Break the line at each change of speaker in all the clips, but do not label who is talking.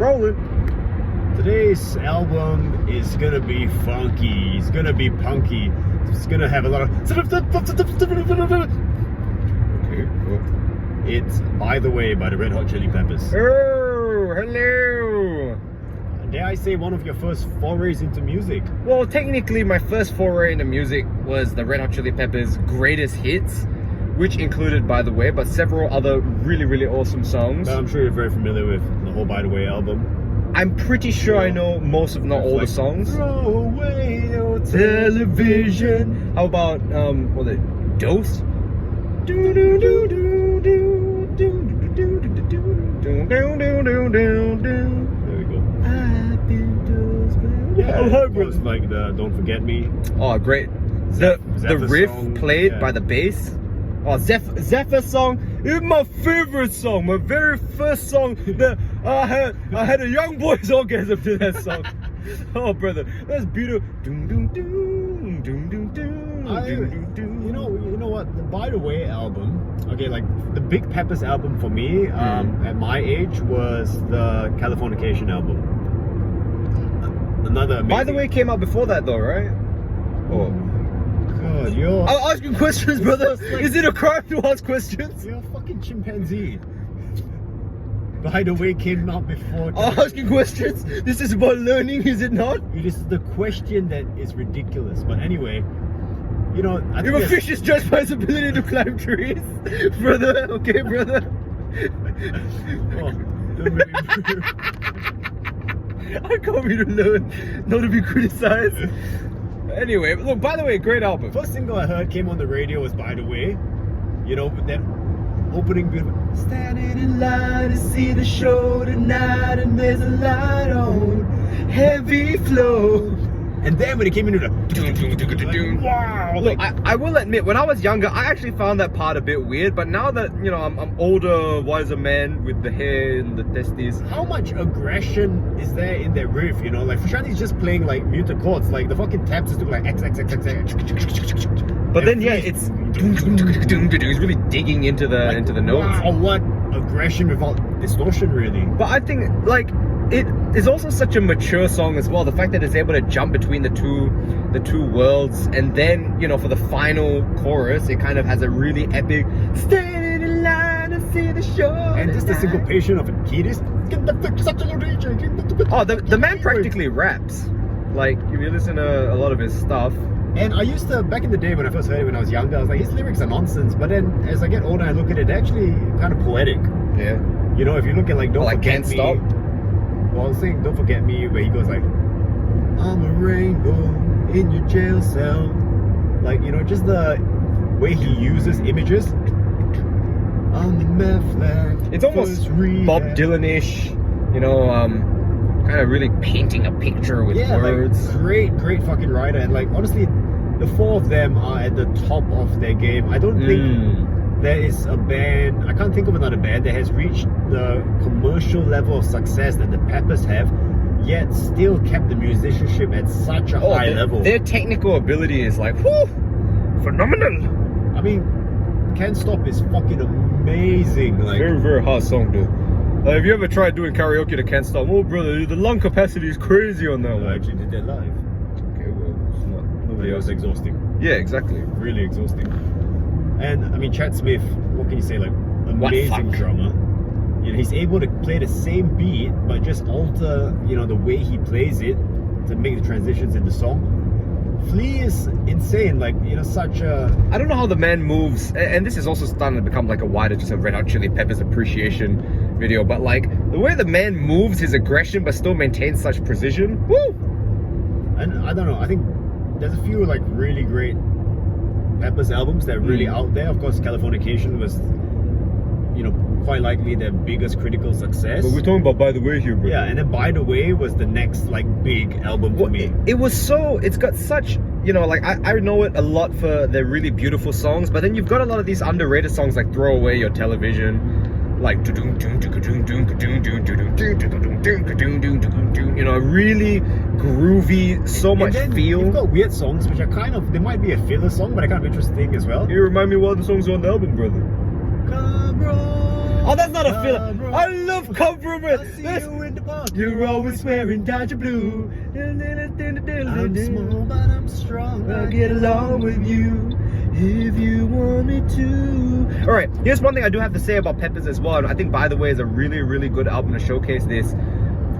Rolling.
Today's album is gonna be funky. It's gonna be punky. It's gonna have a lot of.
Okay.
It's By the Way by the Redhotchillipeppers.
Oh, hello.
Dare I say one of your first forays into music?
Well, technically, my first foray into music was the Redhotchillipeppers' greatest hits, which included By the Way, but several other really, really awesome songs.
I'm sure you're very familiar with the whole By the Way album.
I'm pretty sure I know most, if not all, the songs.
Throw away your television.
How about what was it? Dose?
There we go. Yeah, it was like the Don't Forget Me.
Oh, great. The riff
song,
played by the bass. Oh, Zephyr song is my favorite song. My very first song that I had a young boy's orgasm to that song. Oh, brother, that's beautiful. Doom, doom, doom, doom, doom, doom, doom, doom.
You know what? The By the Way album. Okay, like the Big Peppers album for me at my age was the Californication album. Another amazing.
By the Way came out before that though, right? Oh.
God, you're.
I'm asking questions, brother. Is it a crime to ask questions?
You're a fucking chimpanzee. By the Way came out before.
I'm asking questions. This is about learning, is it not?
It is the question that is ridiculous. But anyway, you know, I
if a fish is judged by its ability to climb trees, brother. Okay, brother. I come here to learn, not to be criticized. Anyway, look, By the Way, great album.
First single I heard came on the radio was By the Way. You know, that opening beautiful. Standing in line to see the show tonight, and there's a light on, heavy flow. And then when it came into the wow,
look, I will admit, when I was younger, I actually found that part a bit weird. But now that you know, I'm older, wiser man with the hair and the testes.
How much aggression is there in that riff? You know, like Frusciante's just playing like muted chords, like the fucking tabs is doing like X.
But then yeah, it's really digging into the notes.
Wow, what aggression without distortion, really.
But I think like it is also such a mature song as well. The fact that it's able to jump between the two worlds, and then you know for the final chorus, it kind of has a really epic standing in line to see the show.
And just the syncopation of a kid is.
Oh, the man practically raps. Like if you listen to a lot of his stuff.
And I used to, back in the day when I first heard it when I was younger, I was like, his lyrics are nonsense. But then as I get older, I look at it, they're actually kind of poetic.
Yeah.
You know, if you look at like Don't Forget
Can't
Me.
Stop.
Well, I was saying Don't Forget Me, where he goes like, I'm a rainbow in your jail cell. Like, you know, just the way he uses images. I'm the meth lab.
It's almost Bob Dylan-ish, you know, kind of really painting a picture with words.
Like, great fucking writer. And like, honestly, the four of them are at the top of their game. I don't think there is a band, I can't think of another band that has reached the commercial level of success that the Peppers have, yet still kept the musicianship at such a high level.
Their technical ability is like, whoo, phenomenal.
I mean, Can't Stop is fucking amazing. Like,
very, very hard song, dude. Have you ever tried doing karaoke to Can't Stop? Oh, brother, the lung capacity is crazy on that one.
I actually did that live.
Okay, well, it's not. Nobody
It was exhausting.
Yeah, exactly.
Really exhausting. And I mean, Chad Smith, what can you say? Like, amazing drummer. You know, he's able to play the same beat, but just alter, you know, the way he plays it to make the transitions in the song. Flea is insane, like, you know, such a...
I don't know how the man moves, and this is also starting to become like a wider just a Red Hot Chili Peppers appreciation video, but like, the way the man moves his aggression but still maintains such precision, woo!
And I don't know, I think there's a few like really great Peppers albums that are really out there. Of course, Californication was, you know, quite likely their biggest critical success.
But we're talking about By the Way here, bro.
Yeah, and then By the Way was the next like big album for me.
It was so, it's got such, you know, like I know it a lot for their really beautiful songs, but then you've got a lot of these underrated songs like Throw Away Your Television, like you know, really groovy, so much feel.
You've got weird songs which are kind of, they might be a filler song, but they're kind of interesting as well.
You remind me of one of the songs on the album, brother.
Come on.
Oh, that's not a filler. I love compliment.
I see you in the park.
You're always wearing Dodger blue.
I'm small, but I'm strong.
I'll get along with you if you want me to. Alright, here's one thing I do have to say about Peppers as well. And I think, by the way, is a really, really good album to showcase this.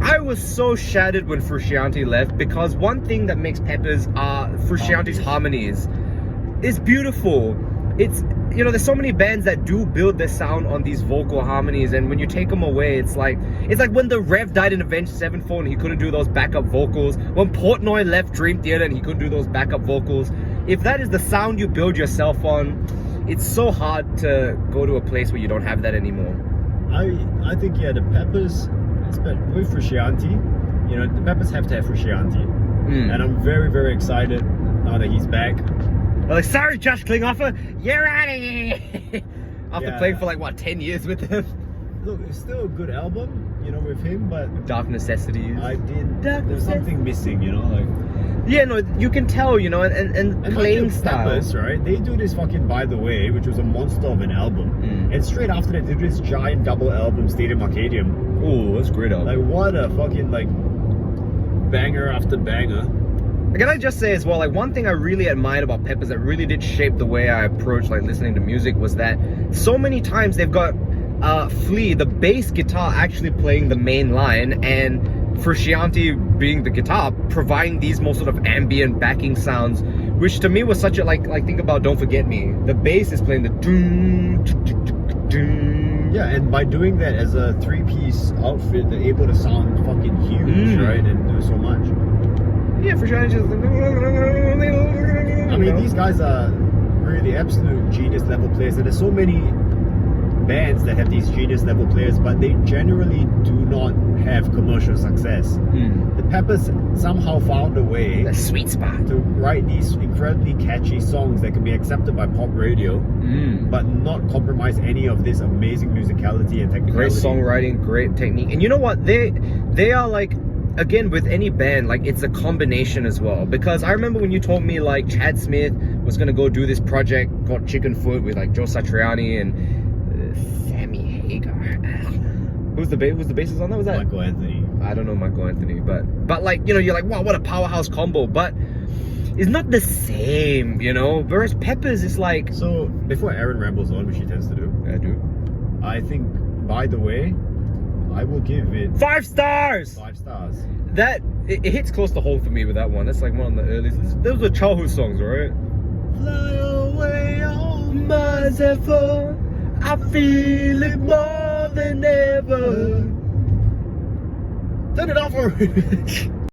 I was so shattered when Frusciante left because one thing that makes Peppers Frusciante's harmonies is beautiful. It's, you know, there's so many bands that do build their sound on these vocal harmonies, and when you take them away, it's like when the Rev died in Avenged Sevenfold and he couldn't do those backup vocals. When Portnoy left Dream Theater and he couldn't do those backup vocals. If that is the sound you build yourself on, it's so hard to go to a place where you don't have that anymore.
I think, yeah, the Peppers, with Frusciante, you know, the Peppers have to have Frusciante. And I'm very, very excited now that he's back.
They're like, sorry, Josh Klinghoffer, you're out of here. After playing for like, what, 10 years with him?
Look, it's still a good album, you know, with him, but
Dark Necessities.
There's something missing, you know, like.
Yeah, no, you can tell, you know, and playing
like
style.
Peppers, right? They do this fucking By the Way, which was a monster of an album. And straight after that, they do this giant double album, Stadium Arcadium.
Oh, that's a great album.
Like, what a fucking, like, banger after banger.
Can I just say as well, like, one thing I really admired about Peppers that really did shape the way I approached, like, listening to music was that so many times they've got Flea, the bass guitar, actually playing the main line, and Frusciante being the guitar, providing these more sort of ambient backing sounds, which to me was such a, like think about Don't Forget Me. The bass is playing the doom, doom.
Yeah, and by doing that as a three-piece outfit, they're able to sound fucking huge, right? And do so much.
Yeah, Frusciante just...
I mean, these guys are really absolute genius level players, and there's so many bands that have these genius level players, but they generally do not have commercial success. The Peppers somehow found a way,
a sweet spot,
to write these incredibly catchy songs that can be accepted by pop radio, but not compromise any of this amazing musicality and technicality.
Great songwriting, great technique. And you know what, they are like, again, with any band, like, it's a combination as well. Because I remember when you told me, like, Chad Smith was gonna go do this project called Chicken Foot with, like, Joe Satriani and Sammy Hagar. Who's the bassist on that? Was that
Michael Anthony?
I don't know Michael Anthony, but like, you know, you're like, wow, what a powerhouse combo. But it's not the same, you know. Whereas Peppers is like. So
before Aaron rambles on, which he tends to do, I think, By the Way, I will give it
5 stars.
5 stars.
That it hits close to home for me with that one. That's like one of the earliest. Those were childhood songs, right?
Fly away on
my Zephyr, I feel it more than ever.
Turn it off already.